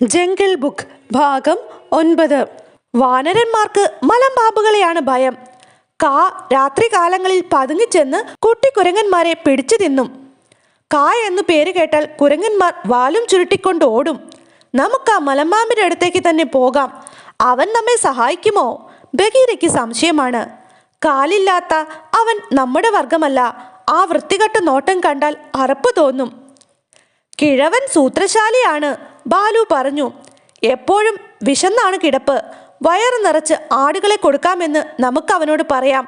Jungle book ഭാഗം 9. വാനരന്മാർക്ക് മലമ്പാമ്പുകളെയാണ് ഭയം. രാത്രികാലങ്ങളിൽ പതുങ്ങിച്ചെന്ന് കുട്ടിക്കുരങ്ങന്മാരെ പിടിച്ചു തിന്നും. എന്നു പേര് കേട്ടാൽ കുരങ്ങന്മാർ വാലും ചുരുട്ടിക്കൊണ്ട് ഓടും. നമുക്ക് ആ മലമ്പാമ്പിൻ്റെ അടുത്തേക്ക് തന്നെ പോകാം. അവൻ നമ്മെ സഹായിക്കുമോ? ബഗീരയ്ക്ക് സംശയമാണ്. കാലില്ലാത്ത അവൻ നമ്മുടെ വർഗമല്ല. ആ വൃത്തികെട്ട നോട്ടം കണ്ടാൽ അറപ്പ് തോന്നും. കിഴവൻ സൂത്രശാലിയാണ്, ബാലു പറഞ്ഞു. എപ്പോഴും വിശന്നാണ് കിടപ്പ്. വയറ് നിറച്ച് ആടുകളെ കൊടുക്കാമെന്ന് നമുക്ക് അവനോട് പറയാം.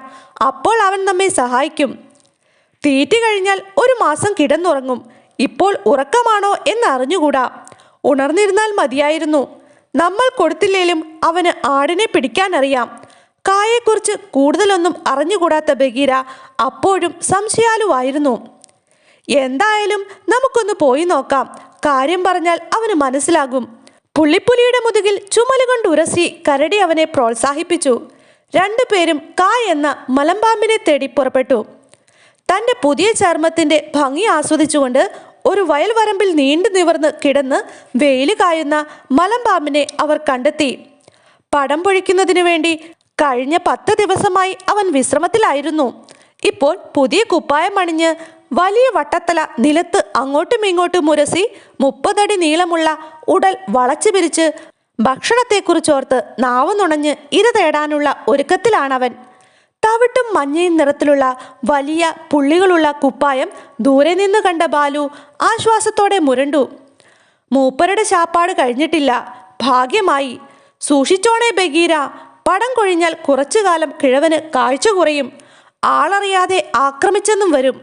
അപ്പോൾ അവൻ നമ്മെ സഹായിക്കും. തീറ്റി കഴിഞ്ഞാൽ 1 മാസം കിടന്നുറങ്ങും. ഇപ്പോൾ ഉറക്കമാണോ എന്നറിഞ്ഞുകൂടാ. ഉണർന്നിരുന്നാൽ മതിയായിരുന്നു. നമ്മൾ കൊടുത്തില്ലേലും അവന് ആടിനെ പിടിക്കാനറിയാം. കായെക്കുറിച്ച് കൂടുതലൊന്നും അറിഞ്ഞുകൂടാത്ത ബഗീര അപ്പോഴും സംശയാലുവായിരുന്നു. എന്തായാലും നമുക്കൊന്ന് പോയി നോക്കാം. കാര്യം പറഞ്ഞാൽ അവന് മനസ്സിലാകും. പുള്ളിപ്പുലിയുടെ മുതുകിൽ ചുമലുകൊണ്ട് ഉരസി കരടി അവനെ പ്രോത്സാഹിപ്പിച്ചു. 2 പേരും എന്ന മലമ്പാമ്പിനെ തേടി പുറപ്പെട്ടു. തൻ്റെ പുതിയ ചർമ്മത്തിൻ്റെ ഭംഗി ആസ്വദിച്ചുകൊണ്ട് ഒരു വയൽവരമ്പിൽ നീണ്ടു നിവർന്ന് കിടന്ന് വെയിൽ കായുന്ന മലമ്പാമ്പിനെ അവർ കണ്ടെത്തി. പടം പൊഴിക്കുന്നതിനു വേണ്ടി കഴിഞ്ഞ 10 ദിവസമായി അവൻ വിശ്രമത്തിലായിരുന്നു. ഇപ്പോൾ പുതിയ കുപ്പായം അണിഞ്ഞ് വലിയ വട്ടത്തല നിലത്ത് അങ്ങോട്ടും ഇങ്ങോട്ടും ഉരസി 30 അടി നീളമുള്ള ഉടൽ വളച്ചു പിരിച്ച് ഭക്ഷണത്തെക്കുറിച്ചോർത്ത് നാവ് നുണഞ്ഞ് ഇര തേടാനുള്ള ഒരുക്കത്തിലാണവൻ. തവിട്ടും മഞ്ഞയും നിറത്തിലുള്ള വലിയ പുള്ളികളുള്ള കുപ്പായം ദൂരെ നിന്ന് കണ്ട ബാലു ആശ്വാസത്തോടെ മുരണ്ടു. മൂപ്പരുടെ ശാപ്പാട് കഴിഞ്ഞിട്ടില്ല. ഭാഗ്യമായി. സൂക്ഷിച്ചോണേ ബഗീര. പടം കൊഴിഞ്ഞാൽ കുറച്ചുകാലം കിഴവന് കാഴ്ച കുറയും. ആളറിയാതെ ആക്രമിച്ചെന്നും വരും.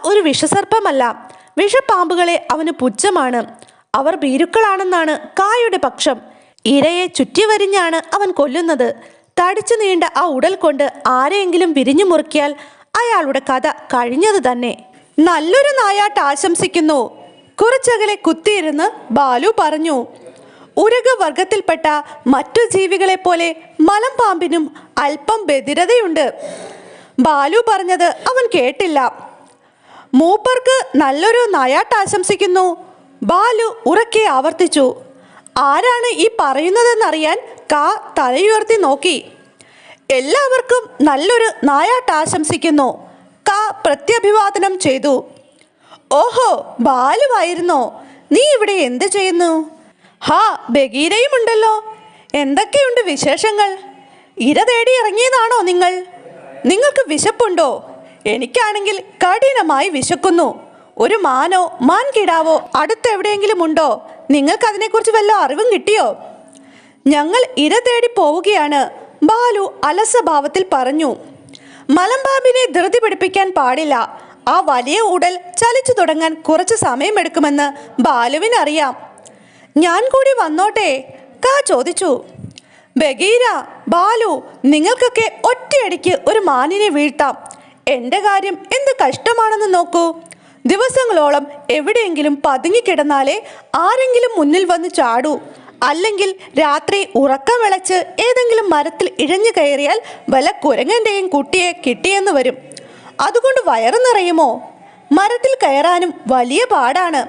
ഒരു വിഷസർപ്പമല്ല. വിഷപ്പാമ്പുകളെ അവന് പുച്ഛമാണ്. അവർ ഭീരുക്കളാണെന്നാണ് കായുടെ പക്ഷം. ഇരയെ ചുറ്റിവരിഞ്ഞാണ് അവൻ കൊല്ലുന്നത്. തടിച്ചു നീണ്ട ആ ഉടൽ കൊണ്ട് ആരെയെങ്കിലും വിരിഞ്ഞു മുറുക്കിയാൽ അയാളുടെ കഥ കഴിഞ്ഞത് തന്നെ. നല്ലൊരു നായാട്ട് ആശംസിക്കുന്നു. കുറച്ചകലെ കുത്തിയിരുന്ന് ബാലു പറഞ്ഞു. ഉരകവർഗത്തിൽപ്പെട്ട മറ്റു ജീവികളെ പോലെ മലമ്പാമ്പിനും അല്പം ബധിരതയുണ്ട്. ബാലു പറഞ്ഞത് അവൻ കേട്ടില്ല. മൂപ്പർക്ക് നല്ലൊരു നായാട്ട് ആശംസിക്കുന്നു, ബാലു ഉറക്കെ ആവർത്തിച്ചു. ആരാണ് ഈ പറയുന്നതെന്നറിയാൻ തലയുയർത്തി നോക്കി. എല്ലാവർക്കും നല്ലൊരു നായാട്ട് ആശംസിക്കുന്നു, പ്രത്യഭിവാദനം ചെയ്തു. ഓഹോ, ബാലുവായിരുന്നോ? നീ ഇവിടെ എന്ത് ചെയ്യുന്നു? ബഗീരയും ഉണ്ടല്ലോ. എന്തൊക്കെയുണ്ട് വിശേഷങ്ങൾ? ഇര തേടി ഇറങ്ങിയതാണോ നിങ്ങൾ? നിങ്ങൾക്ക് വിശപ്പുണ്ടോ? എനിക്കാണെങ്കിൽ കഠിനമായി വിശക്കുന്നു. ഒരു മാനോ മാൻകിടാവോ അടുത്തെവിടെയെങ്കിലും ഉണ്ടോ? നിങ്ങൾക്ക് അതിനെക്കുറിച്ച് വല്ല അറിവും കിട്ടിയോ? ഞങ്ങൾ ഇര തേടി പോവുകയാണ്, ബാലു അലസഭാവത്തിൽ പറഞ്ഞു. മലമ്പാമ്പിനെ ധൃതി പിടിപ്പിക്കാൻ പാടില്ല. ആ വലിയ ഉടൽ ചലിച്ചു തുടങ്ങാൻ കുറച്ച് സമയമെടുക്കുമെന്ന് ബാലുവിനറിയാം. ഞാൻ കൂടി വന്നോട്ടെ? ചോദിച്ചു. ബഗീര, ബാലു, നിങ്ങൾക്കൊക്കെ ഒറ്റയടിക്ക് ഒരു മാനിനെ വീഴ്ത്താം. എൻ്റെ കാര്യം എന്ത് കഷ്ടമാണെന്ന് നോക്കൂ. ദിവസങ്ങളോളം എവിടെയെങ്കിലും പതുങ്ങിക്കിടന്നാലേ ആരെങ്കിലും മുന്നിൽ വന്ന് ചാടൂ. അല്ലെങ്കിൽ രാത്രി ഉറക്കം വിളച്ച് ഏതെങ്കിലും മരത്തിൽ ഇഴഞ്ഞു കയറിയാൽ വല്ല കുരങ്ങൻ്റെയും കുട്ടിയെ കിട്ടിയെന്ന് വരും. അതുകൊണ്ട് വയറ് നിറയുമോ? മരത്തിൽ കയറാനും വലിയ പാടാണ്.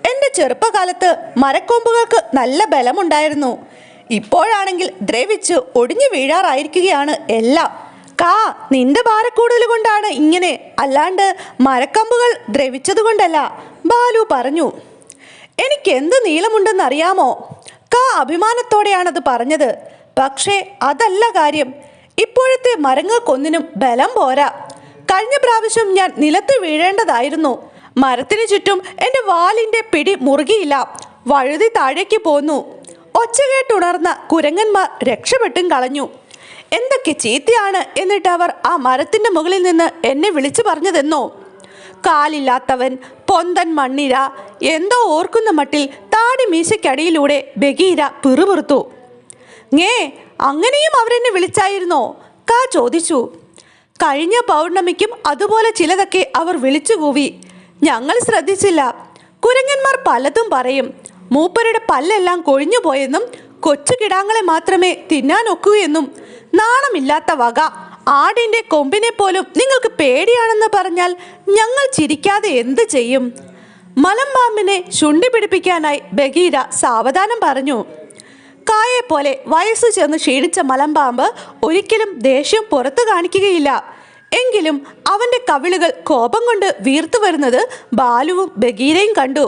എൻ്റെ ചെറുപ്പകാലത്ത് മരക്കൊമ്പുകൾക്ക് നല്ല ബലമുണ്ടായിരുന്നു. ഇപ്പോഴാണെങ്കിൽ ദ്രവിച്ച് ഒടിഞ്ഞു വീഴാറായിരിക്കുകയാണ് എല്ലാം. നിന്റെ ഭാരക്കൂടുതൽ കൊണ്ടാണ് ഇങ്ങനെ, അല്ലാണ്ട് മരക്കമ്പുകൾ ദ്രവിച്ചതുകൊണ്ടല്ല, ബാലു പറഞ്ഞു. എനിക്ക് എന്ത് നീളമുണ്ടെന്നറിയാമോ? അഭിമാനത്തോടെയാണത് പറഞ്ഞത്. പക്ഷേ അതല്ല കാര്യം. ഇപ്പോഴത്തെ മരങ്ങൾക്കൊന്നിനും ബലം പോരാ. കഴിഞ്ഞ പ്രാവശ്യം ഞാൻ നിലത്ത് വീഴേണ്ടതായിരുന്നു. മരത്തിന് ചുറ്റും എൻ്റെ വാലിൻ്റെ പിടി മുറുകിയില്ല. വഴുതി താഴേക്ക് പോന്നു. ഒച്ചകേട്ടുണർന്ന കുരങ്ങന്മാർ രക്ഷപ്പെട്ടും കളഞ്ഞു. എന്തൊക്കെ ചീത്തയാണ് എന്നിട്ട് അവർ ആ മരത്തിൻ്റെ മുകളിൽ നിന്ന് എന്നെ വിളിച്ചു പറഞ്ഞതെന്നോ? കാലില്ലാത്തവൻ, പൊന്തൻ മണ്ണിര, എന്തോ ഓർക്കുന്ന മട്ടിൽ താടി മീശയ്ക്കടിയിലൂടെ ബഗീര പിറുപിറുത്തു. അങ്ങനെയും അവരെന്നെ വിളിച്ചായിരുന്നോ? ചോദിച്ചു. കഴിഞ്ഞ പൗർണമിക്കും അതുപോലെ ചിലതൊക്കെ അവർ വിളിച്ചു കൂവി. ഞങ്ങൾ ശ്രദ്ധിച്ചില്ല. കുരങ്ങന്മാർ പലതും പറയും. മൂപ്പരുടെ പല്ലെല്ലാം കൊഴിഞ്ഞു പോയെന്നും കൊച്ചു കിടാങ്ങളെ മാത്രമേ തിന്നാനൊക്കൂ എന്നും. നാണമില്ലാത്ത വക. ആടിൻ്റെ കൊമ്പിനെ പോലും നിങ്ങൾക്ക് പേടിയാണെന്ന് പറഞ്ഞാൽ ഞങ്ങൾ ചിരിക്കാതെ എന്ത് ചെയ്യും? മലമ്പാമ്പിനെ ശുണ്ടി പിടിപ്പിക്കാനായി ബഗീര സാവധാനം പറഞ്ഞു. കായെപ്പോലെ വയസ്സു ചെന്ന് ക്ഷീണിച്ച മലമ്പാമ്പ് ഒരിക്കലും ദേഷ്യം പുറത്തു കാണിക്കുകയില്ല. എങ്കിലും അവൻ്റെ കവിളുകൾ കോപം കൊണ്ട് വീർത്തു വരുന്നത് ബാലുവും ബഗീരയും കണ്ടു.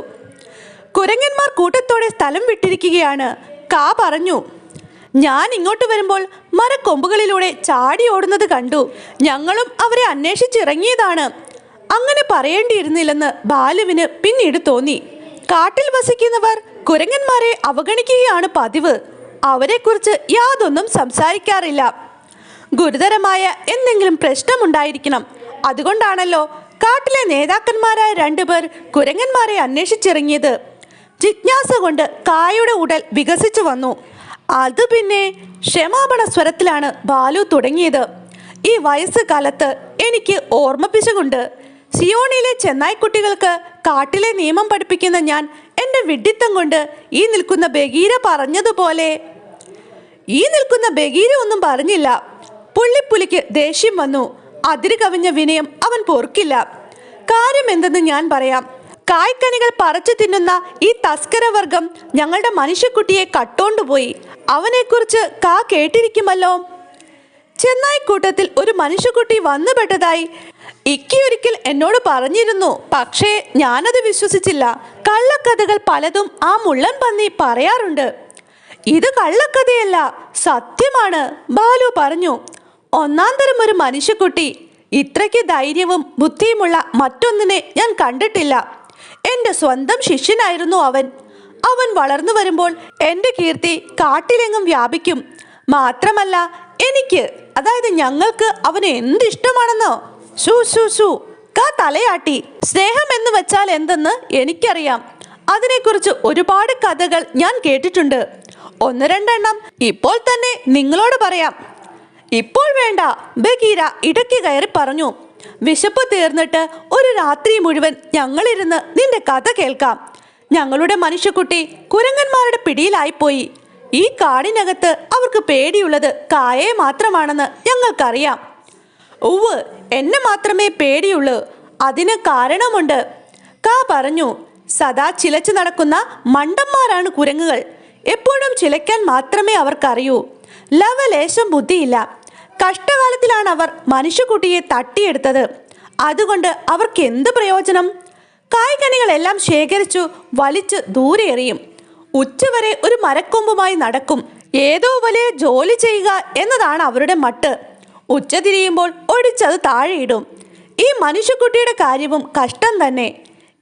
കുരങ്ങന്മാർ കൂട്ടത്തോടെ സ്ഥലം വിട്ടിരിക്കുകയാണ്. കാ പറഞ്ഞു, ഞാൻ ഇങ്ങോട്ട് വരുമ്പോൾ മരക്കൊമ്പുകളിലൂടെ ചാടി ഓടുന്നത് കണ്ടു. ഞങ്ങളും അവരെ അന്വേഷിച്ചിറങ്ങിയതാണ്. അങ്ങനെ പറയേണ്ടിയിരുന്നില്ലെന്ന് ബാലുവിന് പിന്നീട് തോന്നി. കാട്ടിൽ വസിക്കുന്നവർ കുരങ്ങന്മാരെ അവഗണിക്കുകയാണ് പതിവ്. അവരെക്കുറിച്ച് യാതൊന്നും സംസാരിക്കാറില്ല. ഗുരുതരമായ എന്തെങ്കിലും പ്രശ്നമുണ്ടായിരിക്കണം. അതുകൊണ്ടാണല്ലോ കാട്ടിലെ നേതാക്കന്മാരായ 2 പേർ കുരങ്ങന്മാരെ അന്വേഷിച്ചിറങ്ങിയത്. ജിജ്ഞാസ കൊണ്ട് കായുടെ ഉടൽ വികസിച്ചു വന്നു. അത് പിന്നെ ക്ഷമാപണ സ്വരത്തിലാണ് ബാലു തുടങ്ങിയത്. ഈ വയസ്സുകാലത്ത് എനിക്ക് ഓർമ്മിപ്പിച്ചുകൊണ്ട് സിയോണിലെ ചെന്നായ്ക്കുട്ടികൾക്ക് കാട്ടിലെ നിയമം പഠിപ്പിക്കുന്ന ഞാൻ എൻ്റെ വിഡ്ഢിത്തം കൊണ്ട് ഈ നിൽക്കുന്ന ബഗീര പറഞ്ഞതുപോലെ. ഈ നിൽക്കുന്ന ബഗീര ഒന്നും പറഞ്ഞില്ല. പുള്ളിപ്പുലിക്ക് ദേഷ്യം വന്നു. അതിര് കവിഞ്ഞ വിനയം അവൻ പൊറുക്കില്ല. കാര്യം എന്തെന്ന് ഞാൻ പറയാം. കായ്ക്കനികൾ പറിച്ചു തിന്നുന്ന ഈ തസ്കരവർഗം ഞങ്ങളുടെ മനുഷ്യക്കുട്ടിയെ കട്ടോണ്ടുപോയി. അവനെക്കുറിച്ച് കാ കേട്ടിരിക്കുമല്ലോ. ചെന്നായിക്കൂട്ടത്തിൽ ഒരു മനുഷ്യക്കുട്ടി വന്നുപെട്ടതായി ഇക്കിയൊരിക്കൽ എന്നോട് പറഞ്ഞിരുന്നു. പക്ഷേ ഞാനത് വിശ്വസിച്ചില്ല. കള്ളക്കഥകൾ പലതും ആ മുള്ളൻ പന്നി പറയാറുണ്ട്. ഇത് കള്ളക്കഥയല്ല, സത്യമാണ്, ബാലു പറഞ്ഞു. ഒന്നാം തരം ഒരു മനുഷ്യക്കുട്ടി. ഇത്രയ്ക്ക് ധൈര്യവും ബുദ്ധിയുമുള്ള മറ്റൊന്നിനെ ഞാൻ കണ്ടിട്ടില്ല. എൻ്റെ സ്വന്തം ശിഷ്യനായിരുന്നു അവൻ. അവൻ വളർന്നു വരുമ്പോൾ എൻ്റെ കീർത്തി കാട്ടിലെങ്ങും വ്യാപിക്കും. മാത്രമല്ല എനിക്ക്, അതായത് ഞങ്ങൾക്ക് അവന് എന്തിഷ്ടമാണെന്നോ. ഷൂ ഷൂ ഷൂ കാ തലയാട്ടി. സ്നേഹം എന്ന് വെച്ചാൽ എന്തെന്ന് എനിക്കറിയാം. അതിനെക്കുറിച്ച് ഒരുപാട് കഥകൾ ഞാൻ കേട്ടിട്ടുണ്ട്. 1-2 എണ്ണം ഇപ്പോൾ തന്നെ നിങ്ങളോട് പറയാം. ഇപ്പോൾ വേണ്ട, ബഗീര ഇടയ്ക്ക് കയറി പറഞ്ഞു. വിശപ്പ് തീർന്നിട്ട് ഒരു രാത്രി മുഴുവൻ ഞങ്ങളിരുന്ന് നിന്റെ കഥ കേൾക്കാം. ഞങ്ങളുടെ മനുഷ്യക്കുട്ടി കുരങ്ങന്മാരുടെ പിടിയിലായിപ്പോയി. ഈ കാടിനകത്ത് അവർക്ക് പേടിയുള്ളത് കായയെ മാത്രമാണെന്ന് ഞങ്ങൾക്കറിയാം. ഉവ്വ്, എന്നെ മാത്രമേ പേടിയുള്ളൂ. അതിന് കാരണമുണ്ട്, കാ പറഞ്ഞു. സദാ ചിലച്ചു നടക്കുന്ന മണ്ടന്മാരാണ് കുരങ്ങുകൾ. എപ്പോഴും ചിലയ്ക്കാൻ മാത്രമേ അവർക്കറിയൂ. ലവലേശം ബുദ്ധിയില്ല. കഷ്ടകാലത്തിലാണ് അവർ മനുഷ്യക്കുട്ടിയെ തട്ടിയെടുത്തത്. അതുകൊണ്ട് അവർക്ക് എന്ത് പ്രയോജനം? കായ്കനികളെല്ലാം ശേഖരിച്ചു വലിച്ചു ദൂരെ എറിയും. ഉച്ചവരെ ഒരു മരക്കൊമ്പുമായി നടക്കും. ഏതോ വലിയ ജോലി ചെയ്യുക എന്നതാണ് അവരുടെ മട്ട്. ഉച്ച തിരിയുമ്പോൾ ഒടിച്ചത് താഴെയിടും. ഈ മനുഷ്യക്കുട്ടിയുടെ കാര്യവും കഷ്ടം തന്നെ.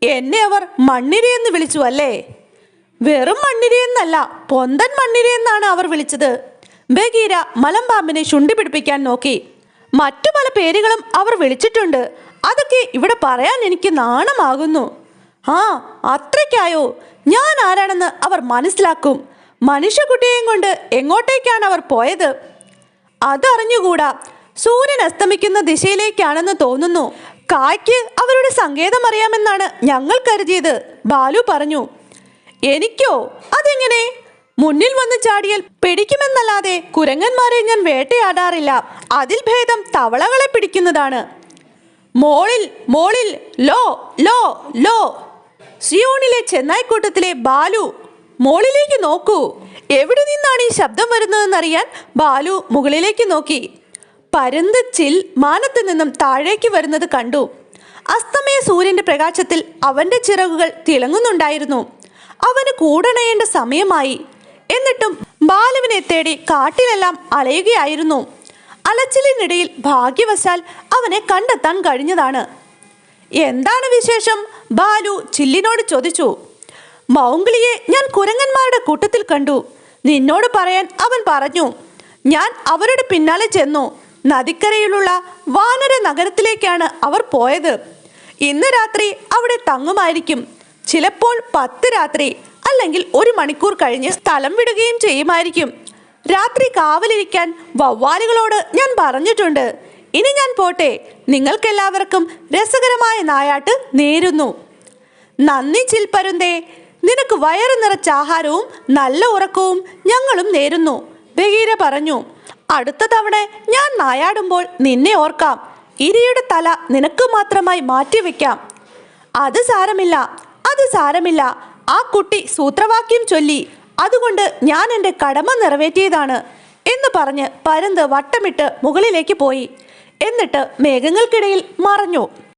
എന്നെ അവർ മണ്ണിരയെന്ന് വിളിച്ചു അല്ലേ? വെറും മണ്ണിരയെന്നല്ല, പൊന്തൻ മണ്ണിരയെന്നാണ് അവർ വിളിച്ചത്. ബഗീര മലമ്പാമ്പിനെ ശുണ്ടി പിടിപ്പിക്കാൻ നോക്കി. മറ്റു പല പേരുകളും അവർ വിളിച്ചിട്ടുണ്ട്. അതൊക്കെ ഇവിടെ പറയാൻ എനിക്ക് നാണമാകുന്നു. ആ, അത്രയ്ക്കായോ? ഞാൻ ആരാണെന്ന് അവർ മനസ്സിലാക്കും. മനുഷ്യക്കുട്ടിയെയും കൊണ്ട് എങ്ങോട്ടേക്കാണ് അവർ പോയത്? അതറിഞ്ഞുകൂടാ. സൂര്യൻ അസ്തമിക്കുന്ന ദിശയിലേക്കാണെന്ന് തോന്നുന്നു. കായ്ക്ക് അവരുടെ സങ്കേതം അറിയാമെന്നാണ് ഞങ്ങൾ കരുതിയത്, ബാലു പറഞ്ഞു. എനിക്കോ? അതെങ്ങനെ? മുന്നിൽ വന്ന് ചാടിയാൽ പിടിക്കുമെന്നല്ലാതെ കുരങ്ങന്മാരെ ഞാൻ വേട്ടയാടാറില്ല. അതിൽ ഭേദം തവളകളെ പിടിക്കുന്നതാണ്. മോളിൽ മോളിൽ, ലോ ലോ ലോ. സിയോണിലെ ചെന്നായ്ക്കൂട്ടത്തിലെ ബാലു, മോളിലേക്ക് നോക്കൂ. എവിടെ നിന്നാണ് ഈ ശബ്ദം വരുന്നതെന്നറിയാൻ ബാലു മുകളിലേക്ക് നോക്കി. പരുന്ത് ചിൽ മാനത്ത് നിന്നും താഴേക്ക് വരുന്നത് കണ്ടു. അസ്തമയ സൂര്യന്റെ പ്രകാശത്തിൽ അവന്റെ ചിറകുകൾ തിളങ്ങുന്നുണ്ടായിരുന്നു. അവന് കൂടണയേണ്ട സമയമായി. എന്നിട്ടും ബാലുവിനെ തേടി കാട്ടിലെല്ലാം അലയുകയായിരുന്നു. അലച്ചിലിനിടയിൽ ഭാഗ്യവശാൽ അവനെ കണ്ടെത്താൻ കഴിഞ്ഞതാണ്. എന്താണ് വിശേഷം? ബാലു ചില്ലിനോട് ചോദിച്ചു. മൗംഗ്ലിയെ ഞാൻ കുരങ്ങന്മാരുടെ കൂട്ടത്തിൽ കണ്ടു. നിന്നോട് പറയാൻ അവൻ പറഞ്ഞു. ഞാൻ അവരുടെ പിന്നാലെ ചെന്നു. നദിക്കരയിലുള്ള വാനര നഗരത്തിലേക്കാണ് അവർ പോയത്. ഇന്ന് രാത്രി അവിടെ തങ്ങുമായിരിക്കും. ചിലപ്പോൾ 10 രാത്രി, അല്ലെങ്കിൽ 1 മണിക്കൂർ കഴിഞ്ഞ് സ്ഥലം വിടുകയും ചെയ്യുമായിരിക്കും. രാത്രി കാവലിരിക്കാൻ വവ്വാലുകളോട് ഞാൻ പറഞ്ഞിട്ടുണ്ട്. ഇനി ഞാൻ പോട്ടെ. നിങ്ങൾക്കെല്ലാവർക്കും രസകരമായ നായാട്ട് നേരുന്നു. നന്ദി ചിൽപ്പരുന്തേ. നിനക്ക് വയറ് നിറച്ച ആഹാരവും നല്ല ഉറക്കവും ഞങ്ങളും നേരുന്നു, ബഗീര പറഞ്ഞു. അടുത്ത തവണ ഞാൻ നായാടുമ്പോൾ നിന്നെ ഓർക്കാം. ഇരയുടെ തല നിനക്ക് മാത്രമായി മാറ്റിവെക്കാം. അത് സാരമില്ല, അത് സാരമില്ല, ആ കുട്ടി സൂത്രവാക്യം ചൊല്ലി, അതുകൊണ്ട് ഞാൻ എൻ്റെ കടമ നിറവേറ്റിയതാണ് എന്ന് പറഞ്ഞ് പരുന്ത് വട്ടമിട്ട് മുകളിലേക്ക് പോയി. എന്നിട്ട് മേഘങ്ങൾക്കിടയിൽ മറഞ്ഞു.